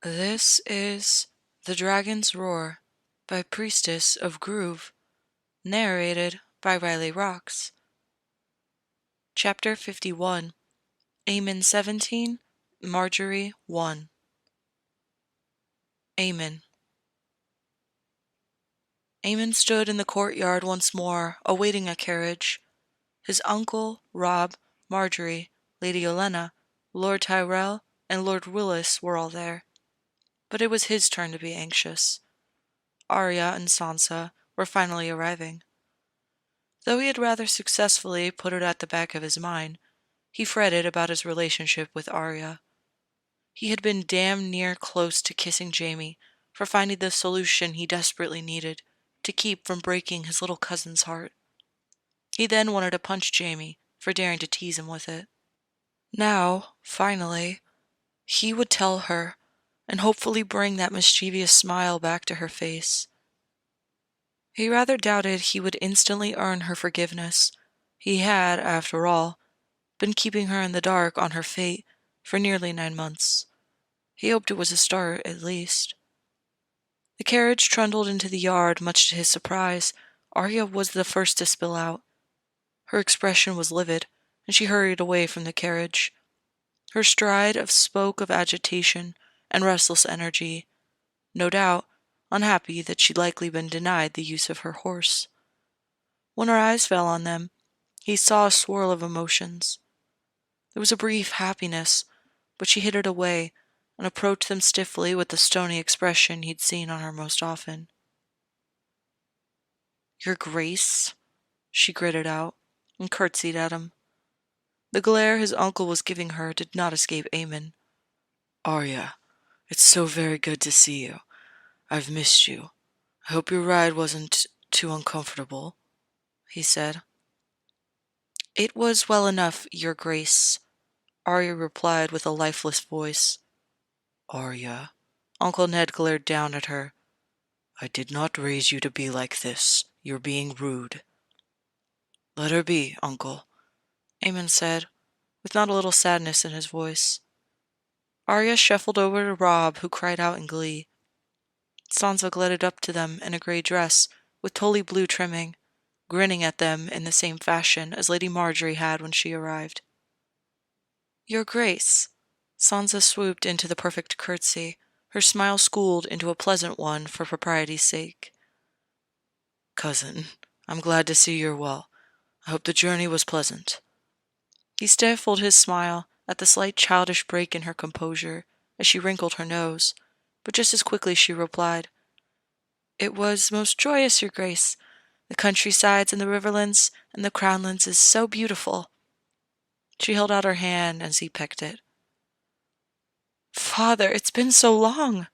This is The Dragon's Roar by Priestess of Groove, narrated by RileyRoxx. Chapter 51, Aemon 17, Marjorie 1. Aemon. Aemon stood in the courtyard once more, awaiting a carriage. His uncle, Robb, Marjorie, Lady Olenna, Lord Tyrell, and Lord Willis were all there. But it was his turn to be anxious. Arya and Sansa were finally arriving. Though he had rather successfully put it at the back of his mind, he fretted about his relationship with Arya. He had been damn near close to kissing Jaime for finding the solution he desperately needed to keep from breaking his little cousin's heart. He then wanted to punch Jaime for daring to tease him with it. Now, finally, he would tell her and hopefully bring that mischievous smile back to her face. He rather doubted he would instantly earn her forgiveness. He had, after all, been keeping her in the dark on her fate for nearly 9 months. He hoped it was a start, at least. The carriage trundled into the yard, much to his surprise. Arya was the first to spill out. Her expression was livid, and she hurried away from the carriage. Her stride spoke of agitation and restless energy. No doubt, unhappy that she'd likely been denied the use of her horse. When her eyes fell on them, he saw a swirl of emotions. There was a brief happiness, but she hid it away and approached them stiffly with the stony expression he'd seen on her most often. "Your Grace," she gritted out, and curtsied at him. The glare his uncle was giving her did not escape Aemon. "Arya, it's so very good to see you. I've missed you. I hope your ride wasn't too uncomfortable," he said. "It was well enough, Your Grace," Arya replied with a lifeless voice. "Arya," Uncle Ned glared down at her. "I did not raise you to be like this. You're being rude." "Let her be, Uncle," Aemon said, with not a little sadness in his voice. Arya shuffled over to Robb, who cried out in glee. Sansa glided up to them in a grey dress with tully blue trimming, grinning at them in the same fashion as Lady Marjorie had when she arrived. "Your Grace," Sansa swooped into the perfect curtsy, her smile schooled into a pleasant one for propriety's sake. "Cousin, I'm glad to see you're well. I hope the journey was pleasant." He stifled his smile at the slight childish break in her composure as she wrinkled her nose, but just as quickly she replied, "It was most joyous, Your Grace. The countrysides and the riverlands and the crownlands is so beautiful." She held out her hand as he pecked it. "Father, it's been so long."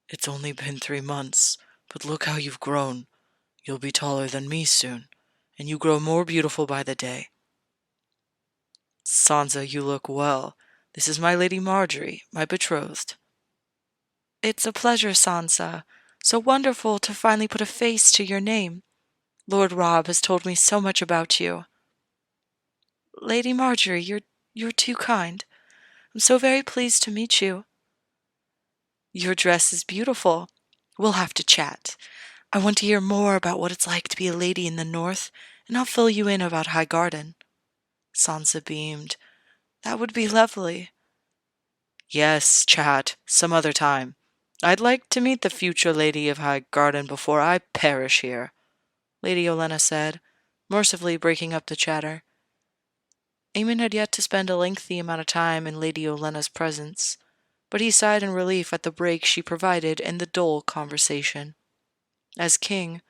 "It's only been 3 months, but look how you've grown. You'll be taller than me soon, and you grow more beautiful by the day." "Sansa, you look well. This is my Lady Marjorie, my betrothed." "It's a pleasure, Sansa. So wonderful to finally put a face to your name. Lord Robb has told me so much about you." "Lady Marjorie, you're too kind. I'm so very pleased to meet you." "Your dress is beautiful. We'll have to chat. I want to hear more about what it's like to be a lady in the North, and I'll fill you in about High Garden." Sansa beamed. "That would be lovely." "Yes, chat, some other time. I'd like to meet the future Lady of High Garden before I perish here," Lady Olenna said, mercifully breaking up the chatter. Aemon had yet to spend a lengthy amount of time in Lady Olenna's presence, but he sighed in relief at the break she provided in the dull conversation. As king,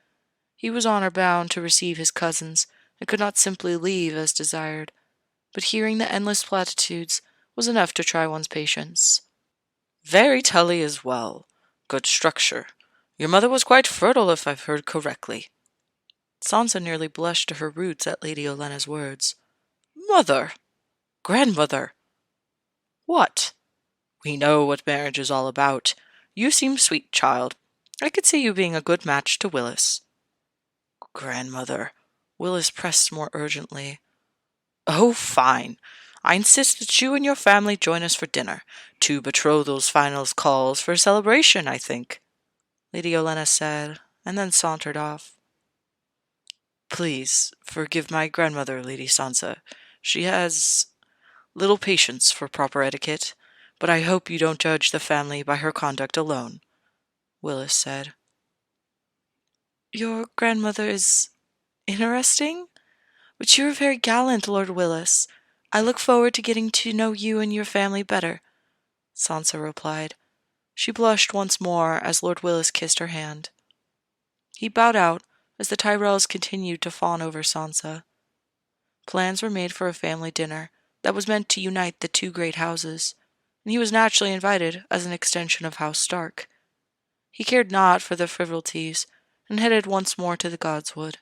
he was honor-bound to receive his cousins and could not simply leave as desired, but hearing the endless platitudes was enough to try one's patience. "Very Tully as well. Good structure. Your mother was quite fertile, if I've heard correctly." Sansa nearly blushed to her roots at Lady Olenna's words. "Mother! Grandmother!" "What? We know what marriage is all about. You seem sweet, child. I could see you being a good match to Willis." "Grandmother," Willis pressed more urgently. "Oh, fine. I insist that you and your family join us for dinner. Two betrothals finals calls for a celebration, I think," Lady Olenna said, and then sauntered off. "Please forgive my grandmother, Lady Sansa. She has little patience for proper etiquette, but I hope you don't judge the family by her conduct alone," Willis said. "Your grandmother is interesting? But you are very gallant, Lord Willis. I look forward to getting to know you and your family better," Sansa replied. She blushed once more as Lord Willis kissed her hand. He bowed out as the Tyrells continued to fawn over Sansa. Plans were made for a family dinner that was meant to unite the two great houses, and he was naturally invited as an extension of House Stark. He cared not for the frivolities, and headed once more to the Godswood.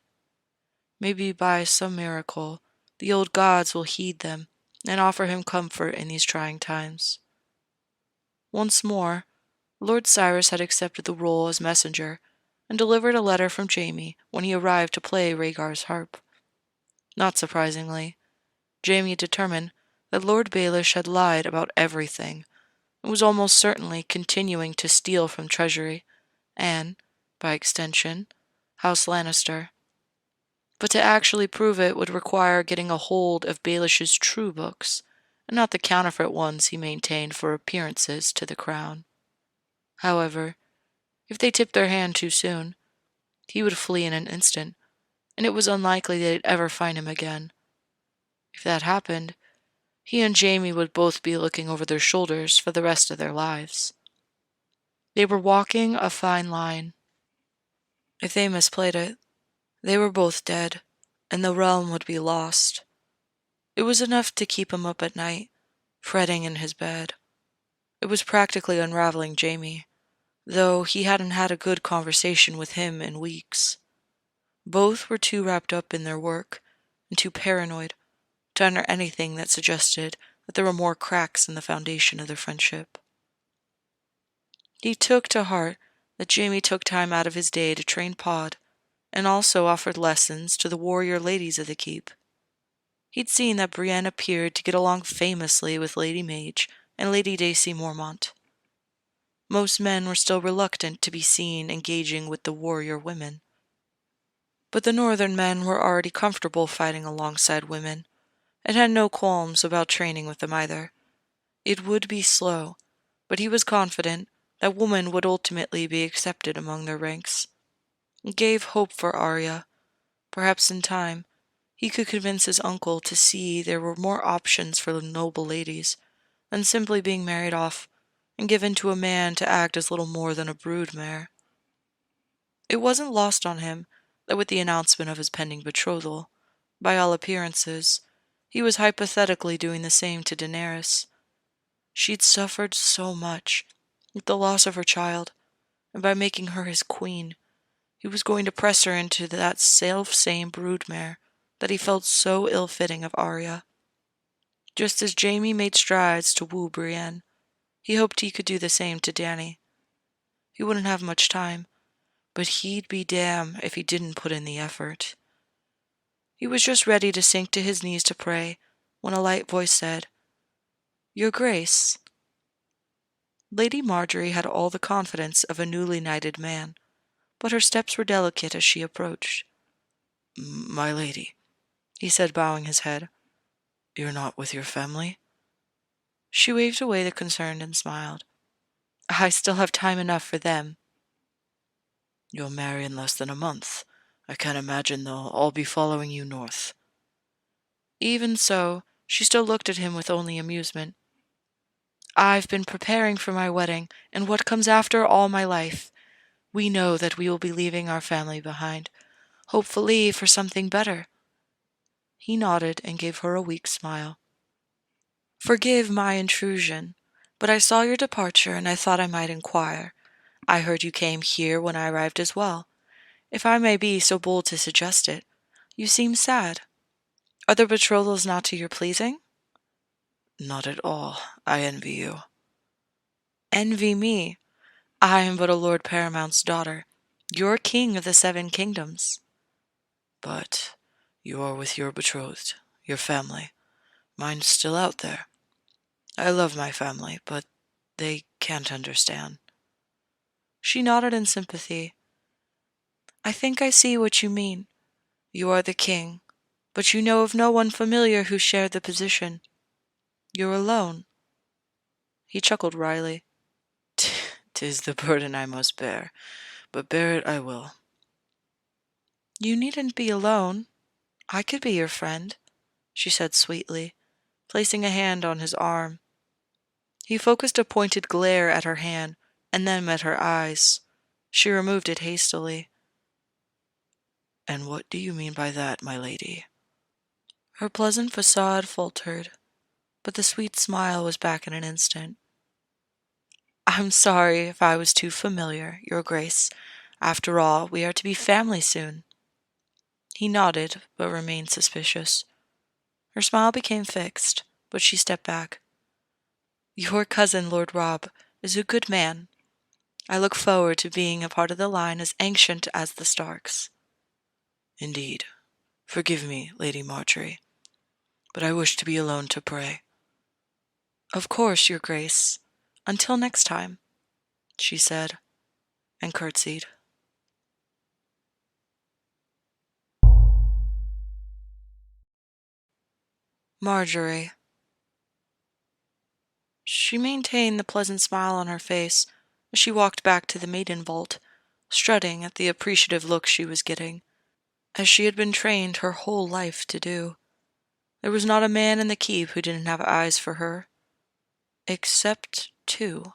Maybe by some miracle the old gods will heed them and offer him comfort in these trying times. Once more, Lord Cyrus had accepted the role as messenger and delivered a letter from Jaime when he arrived to play Rhaegar's harp. Not surprisingly, Jaime determined that Lord Baelish had lied about everything and was almost certainly continuing to steal from Treasury and, by extension, House Lannister. But to actually prove it would require getting a hold of Baelish's true books, and not the counterfeit ones he maintained for appearances to the crown. However, if they tipped their hand too soon, he would flee in an instant, and it was unlikely they'd ever find him again. If that happened, he and Jaime would both be looking over their shoulders for the rest of their lives. They were walking a fine line. If they misplayed it, they were both dead, and the realm would be lost. It was enough to keep him up at night, fretting in his bed. It was practically unraveling Jaime, though he hadn't had a good conversation with him in weeks. Both were too wrapped up in their work, and too paranoid, to utter anything that suggested that there were more cracks in the foundation of their friendship. He took to heart that Jaime took time out of his day to train Pod, and also offered lessons to the warrior ladies of the keep. He'd seen that Brienne appeared to get along famously with Lady Mage and Lady Dacey Mormont. Most men were still reluctant to be seen engaging with the warrior women. But the northern men were already comfortable fighting alongside women, and had no qualms about training with them either. It would be slow, but he was confident that woman would ultimately be accepted among their ranks. It gave hope for Arya. Perhaps in time, he could convince his uncle to see there were more options for the noble ladies than simply being married off and given to a man to act as little more than a broodmare. It wasn't lost on him that with the announcement of his pending betrothal, by all appearances, he was hypothetically doing the same to Daenerys. She'd suffered so much with the loss of her child, and by making her his queen, he was going to press her into that self-same broodmare that he felt so ill-fitting of Arya. Just as Jaime made strides to woo Brienne, he hoped he could do the same to Dany. He wouldn't have much time, but he'd be damned if he didn't put in the effort. He was just ready to sink to his knees to pray when a light voice said, "Your Grace." Lady Marjorie had all the confidence of a newly knighted man, but her steps were delicate as she approached. "My lady," he said, bowing his head. "You're not with your family?" She waved away the concern and smiled. "I still have time enough for them." "You'll marry in less than a month. I can't imagine they'll all be following you north." Even so, she still looked at him with only amusement. "I've been preparing for my wedding and what comes after all my life. We know that we will be leaving our family behind, hopefully for something better." He nodded and gave her a weak smile. "Forgive my intrusion, but I saw your departure and I thought I might inquire. I heard you came here when I arrived as well. If I may be so bold to suggest it, you seem sad. Are the betrothals not to your pleasing?" "Not at all. I envy you." "Envy me? I am but a Lord Paramount's daughter. You're king of the 7 kingdoms." "But you are with your betrothed, your family. Mine's still out there. I love my family, but they can't understand." She nodded in sympathy. "I think I see what you mean. You are the king, but you know of no one familiar who shared the position. You're alone." He chuckled wryly. "'Tis the burden I must bear, but bear it I will." "You needn't be alone. I could be your friend," she said sweetly, placing a hand on his arm. He focused a pointed glare at her hand, and then met her eyes. She removed it hastily. "And what do you mean by that, my lady?" Her pleasant facade faltered, but the sweet smile was back in an instant. "I'm sorry if I was too familiar, Your Grace. After all, we are to be family soon." He nodded, but remained suspicious. Her smile became fixed, but she stepped back. "Your cousin, Lord Rob, is a good man. I look forward to being a part of the line as ancient as the Starks." "Indeed. Forgive me, Lady Marjorie, but I wish to be alone to pray." "Of course, Your Grace. Until next time," she said, and curtsied. Marjorie. She maintained the pleasant smile on her face as she walked back to the maiden vault, strutting at the appreciative look she was getting, as she had been trained her whole life to do. There was not a man in the keep who didn't have eyes for her. Except two.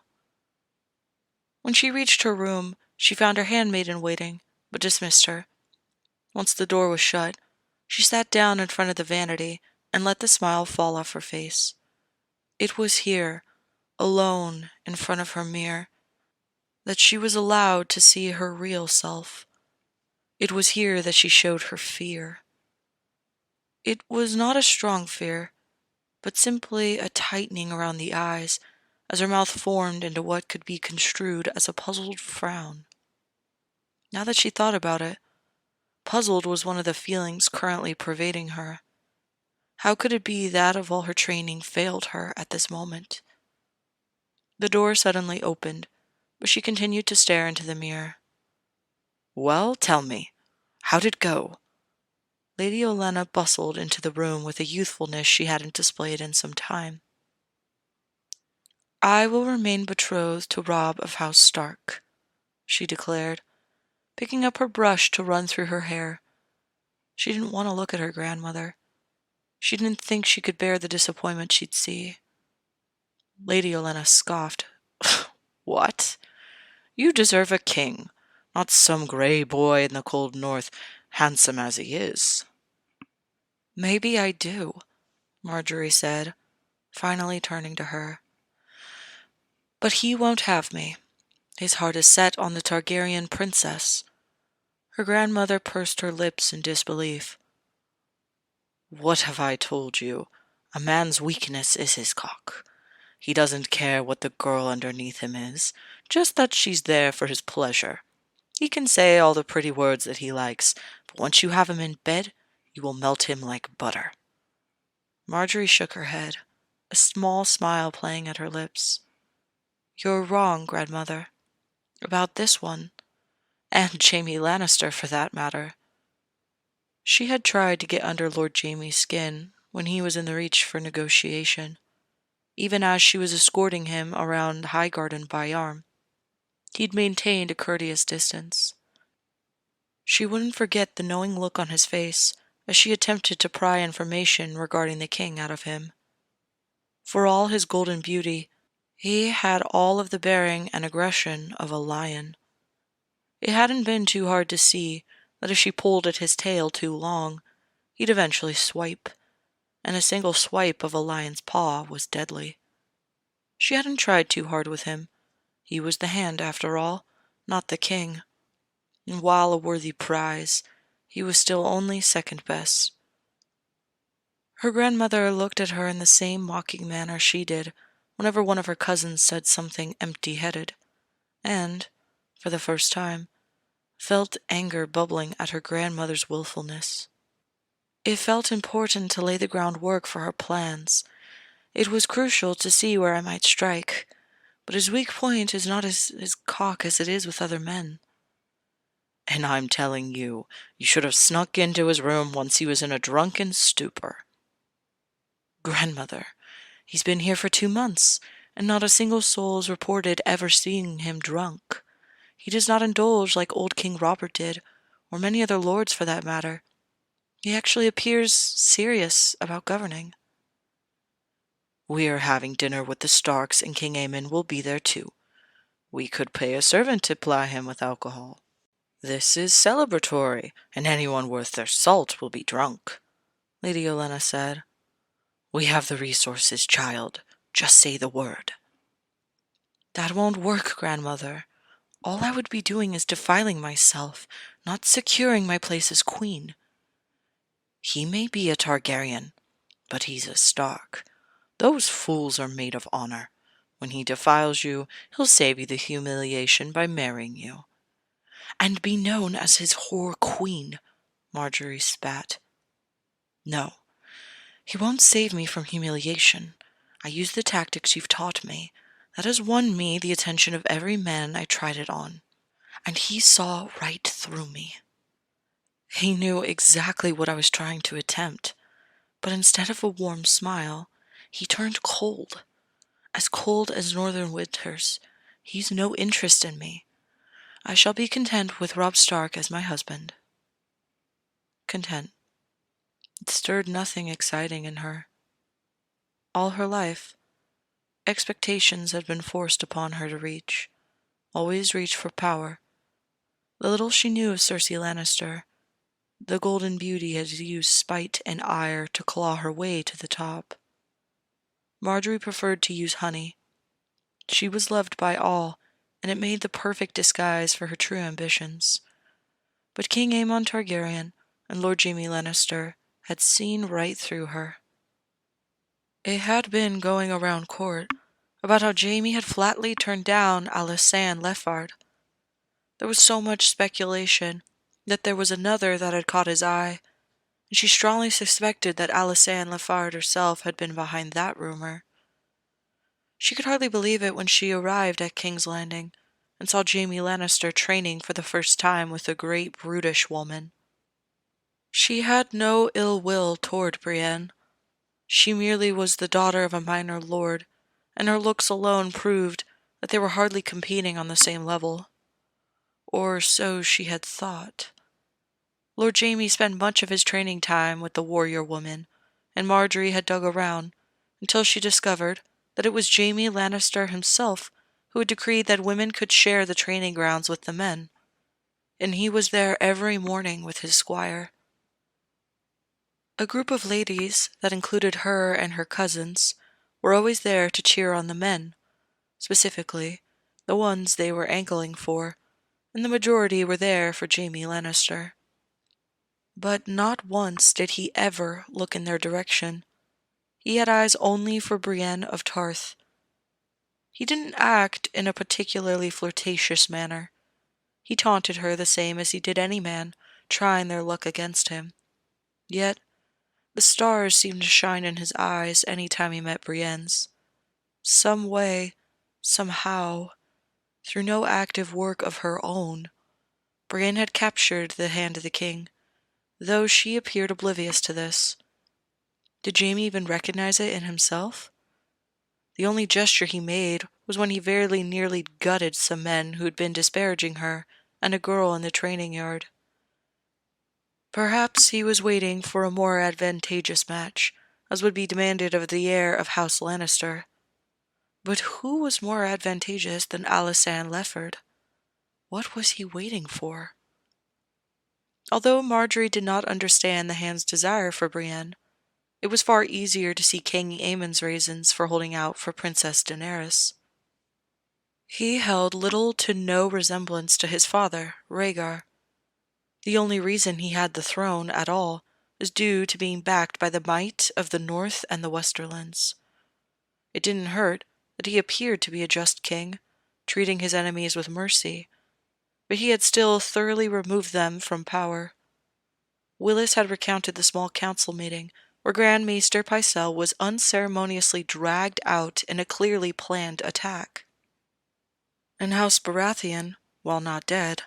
When she reached her room, she found her handmaiden waiting, but dismissed her. Once the door was shut, she sat down in front of the vanity and let the smile fall off her face. It was here, alone in front of her mirror, that she was allowed to see her real self. It was here that she showed her fear. It was not a strong fear, but simply a tightening around the eyes as her mouth formed into what could be construed as a puzzled frown. Now that she thought about it, puzzled was one of the feelings currently pervading her. How could it be that of all her training failed her at this moment? The door suddenly opened, but she continued to stare into the mirror. "Well, tell me, how'd it go?" Lady Olenna bustled into the room with a youthfulness she hadn't displayed in some time. "I will remain betrothed to Robb of House Stark," she declared, picking up her brush to run through her hair. She didn't want to look at her grandmother. She didn't think she could bear the disappointment she'd see. Lady Olenna scoffed. "What? You deserve a king, not some gray boy in the cold north, handsome as he is." "Maybe I do," Marjorie said, finally turning to her. "But he won't have me. His heart is set on the Targaryen princess." Her grandmother pursed her lips in disbelief. "What have I told you? A man's weakness is his cock. He doesn't care what the girl underneath him is, just that she's there for his pleasure. He can say all the pretty words that he likes, but once you have him in bed, you will melt him like butter." Marjorie shook her head, a small smile playing at her lips. "You're wrong, grandmother. About this one. And Jaime Lannister, for that matter." She had tried to get under Lord Jaime's skin when he was in the reach for negotiation, even as she was escorting him around Highgarden by arm. He'd maintained a courteous distance. She wouldn't forget the knowing look on his face as she attempted to pry information regarding the king out of him. For all his golden beauty, he had all of the bearing and aggression of a lion. It hadn't been too hard to see that if she pulled at his tail too long, he'd eventually swipe, and a single swipe of a lion's paw was deadly. She hadn't tried too hard with him. He was the hand, after all, not the king. And while a worthy prize, he was still only second best. Her grandmother looked at her in the same mocking manner she did whenever one of her cousins said something empty-headed, and, for the first time, felt anger bubbling at her grandmother's willfulness. It felt important to lay the groundwork for her plans. It was crucial to see where I might strike, but his weak point is not his cock as it is with other men. And I'm telling you, you should have snuck into his room once he was in a drunken stupor. Grandmother, he's been here for 2 months, and not a single soul is reported ever seeing him drunk. He does not indulge like old King Robert did, or many other lords for that matter. He actually appears serious about governing. We are having dinner with the Starks, and King Aemon will be there too. We could pay a servant to ply him with alcohol. This is celebratory, and anyone worth their salt will be drunk, Lady Olenna said. We have the resources, child. Just say the word. That won't work, grandmother. All I would be doing is defiling myself, not securing my place as queen. He may be a Targaryen, but he's a Stark. Those fools are made of honor. When he defiles you, he'll save you the humiliation by marrying you. And be known as his whore queen, Marjorie spat. No, he won't save me from humiliation. I use the tactics you've taught me. That has won me the attention of every man I tried it on. And he saw right through me. He knew exactly what I was trying to attempt, but instead of a warm smile, he turned cold as northern winters. He's no interest in me. I shall be content with Robb Stark as my husband. Content. It stirred nothing exciting in her. All her life, expectations had been forced upon her to reach, always reach for power. The little she knew of Cersei Lannister, the Golden Beauty had used spite and ire to claw her way to the top. Marjorie preferred to use honey. She was loved by all, and it made the perfect disguise for her true ambitions. But King Aemon Targaryen and Lord Jaime Lannister had seen right through her. It had been going around court about how Jaime had flatly turned down Alysanne Leffard. There was so much speculation that there was another that had caught his eye, and she strongly suspected that Alysanne Leffard herself had been behind that rumor. She could hardly believe it when she arrived at King's Landing and saw Jaime Lannister training for the first time with a great brutish woman. She had no ill will toward Brienne. She merely was the daughter of a minor lord, and her looks alone proved that they were hardly competing on the same level. Or so she had thought. Lord Jaime spent much of his training time with the warrior woman, and Marjorie had dug around until she discovered that it was Jaime Lannister himself who had decreed that women could share the training grounds with the men, and he was there every morning with his squire. A group of ladies that included her and her cousins were always there to cheer on the men, specifically the ones they were angling for, and the majority were there for Jaime Lannister. But not once did he ever look in their direction. He had eyes only for Brienne of Tarth. He didn't act in a particularly flirtatious manner. He taunted her the same as he did any man trying their luck against him. Yet, the stars seemed to shine in his eyes any time he met Brienne's. Some way, somehow, through no active work of her own, Brienne had captured the hand of the king, though she appeared oblivious to this. Did Jaime even recognize it in himself? The only gesture he made was when he very nearly gutted some men who had been disparaging her and a girl in the training yard. Perhaps he was waiting for a more advantageous match, as would be demanded of the heir of House Lannister. But who was more advantageous than Alysanne Leffard? What was he waiting for? Although Marjorie did not understand the hand's desire for Brienne, it was far easier to see King Aemon's reasons for holding out for Princess Daenerys. He held little to no resemblance to his father, Rhaegar. The only reason he had the throne at all was due to being backed by the might of the North and the Westerlands. It didn't hurt that he appeared to be a just king, treating his enemies with mercy, but he had still thoroughly removed them from power. Willis had recounted the small council meeting where Grand Maester Pycelle was unceremoniously dragged out in a clearly planned attack. And House Baratheon, while not dead,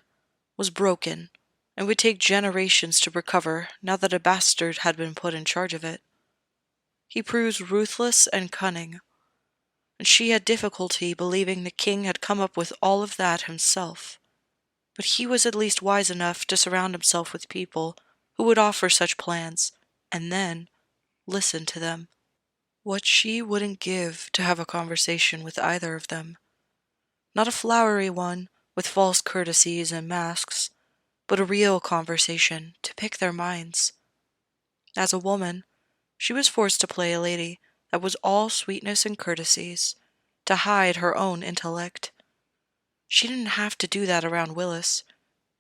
was broken and would take generations to recover now that a bastard had been put in charge of it. He proved ruthless and cunning, and she had difficulty believing the king had come up with all of that himself. But he was at least wise enough to surround himself with people who would offer such plans, and then listen to them. What she wouldn't give to have a conversation with either of them. Not a flowery one, with false courtesies and masks, but a real conversation to pick their minds. As a woman, she was forced to play a lady that was all sweetness and courtesies, to hide her own intellect. She didn't have to do that around Willis,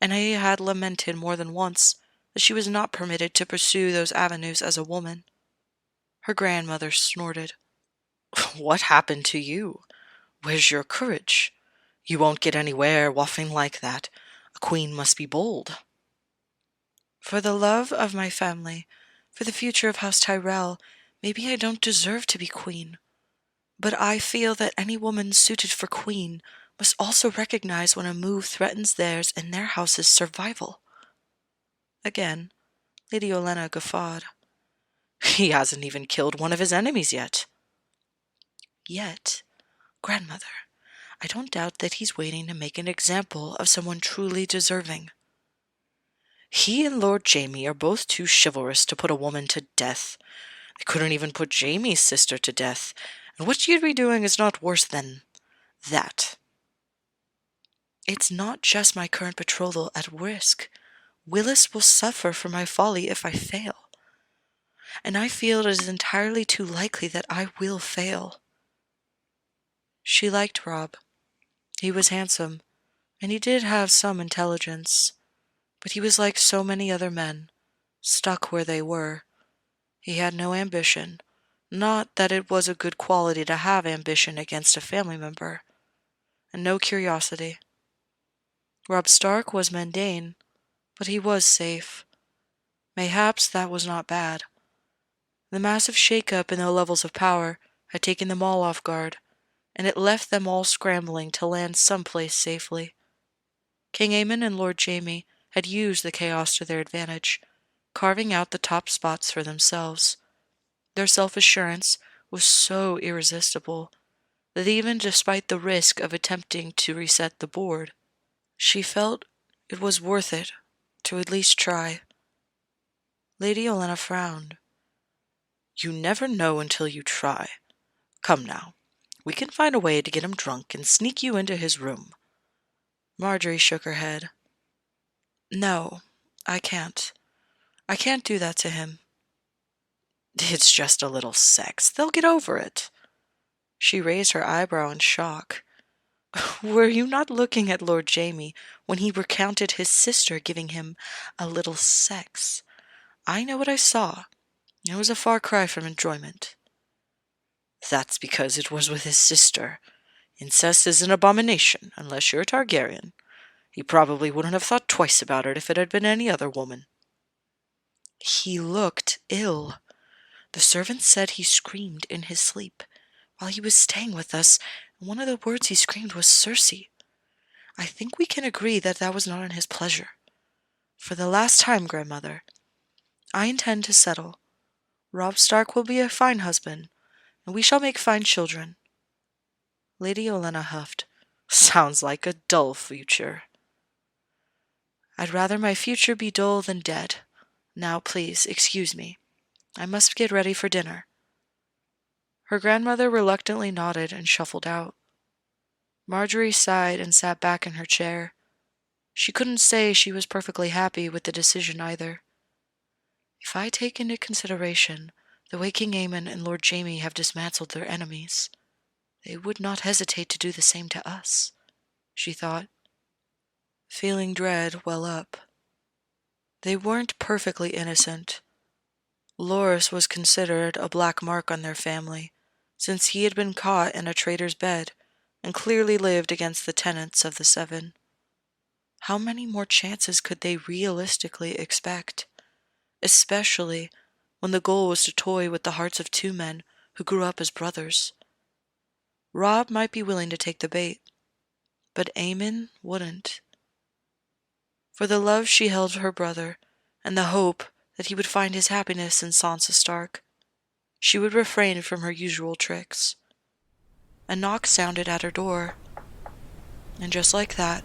and he had lamented more than once that she was not permitted to pursue those avenues as a woman. Her grandmother snorted. "What happened to you? Where's your courage? You won't get anywhere waffling like that. A queen must be bold." "For the love of my family, for the future of House Tyrell, maybe I don't deserve to be queen. But I feel that any woman suited for queen must also recognize when a move threatens theirs and their house's survival." Again, Lady Olenna guffawed. "He hasn't even killed one of his enemies yet." "Yet, grandmother, I don't doubt that he's waiting to make an example of someone truly deserving." "He and Lord Jaime are both too chivalrous to put a woman to death. They couldn't even put Jaime's sister to death, and what you'd be doing is not worse than that." "It's not just my current betrothal at risk. Willis will suffer for my folly if I fail. And I feel it is entirely too likely that I will fail." She liked Robb. He was handsome, and he did have some intelligence, but he was like so many other men, stuck where they were. He had no ambition, not that it was a good quality to have ambition against a family member, and no curiosity. Robb Stark was mundane, but he was safe. Mayhaps that was not bad. The massive shake-up in the levels of power had taken them all off guard, and it left them all scrambling to land someplace safely. King Aemon and Lord Jaime had used the chaos to their advantage, carving out the top spots for themselves. Their self-assurance was so irresistible that even despite the risk of attempting to reset the board, she felt it was worth it to at least try. Lady Olenna frowned. "You never know until you try. Come now, we can find a way to get him drunk and sneak you into his room." Marjorie shook her head. "No, I can't. I can't do that to him." "It's just a little sex. They'll get over it." She raised her eyebrow in shock. "Were you not looking at Lord Jaime when he recounted his sister giving him a little sex? I know what I saw. It was a far cry from enjoyment." "That's because it was with his sister. Incest is an abomination, unless you're a Targaryen. He probably wouldn't have thought twice about it if it had been any other woman." "He looked ill. The servants said he screamed in his sleep while he was staying with us, and one of the words he screamed was Cersei. I think we can agree that that was not in his pleasure. For the last time, grandmother, I intend to settle. Robb Stark will be a fine husband, and we shall make fine children." Lady Olenna huffed. "Sounds like a dull future." "I'd rather my future be dull than dead. Now, please, excuse me. I must get ready for dinner." Her grandmother reluctantly nodded and shuffled out. Marjorie sighed and sat back in her chair. She couldn't say she was perfectly happy with the decision either. If I take into consideration the way King Aemon and Lord Jaime have dismantled their enemies, they would not hesitate to do the same to us, she thought, feeling dread well up. They weren't perfectly innocent. Loras was considered a black mark on their family, since he had been caught in a traitor's bed and clearly lived against the tenets of the Seven. How many more chances could they realistically expect? especially when the goal was to toy with the hearts of two men who grew up as brothers. Rob might be willing to take the bait, but Eamon wouldn't. For the love she held for her brother, and the hope that he would find his happiness in Sansa Stark, she would refrain from her usual tricks. A knock sounded at her door, and just like that,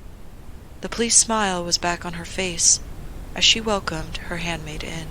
the pleased smile was back on her face as she welcomed her handmaid in.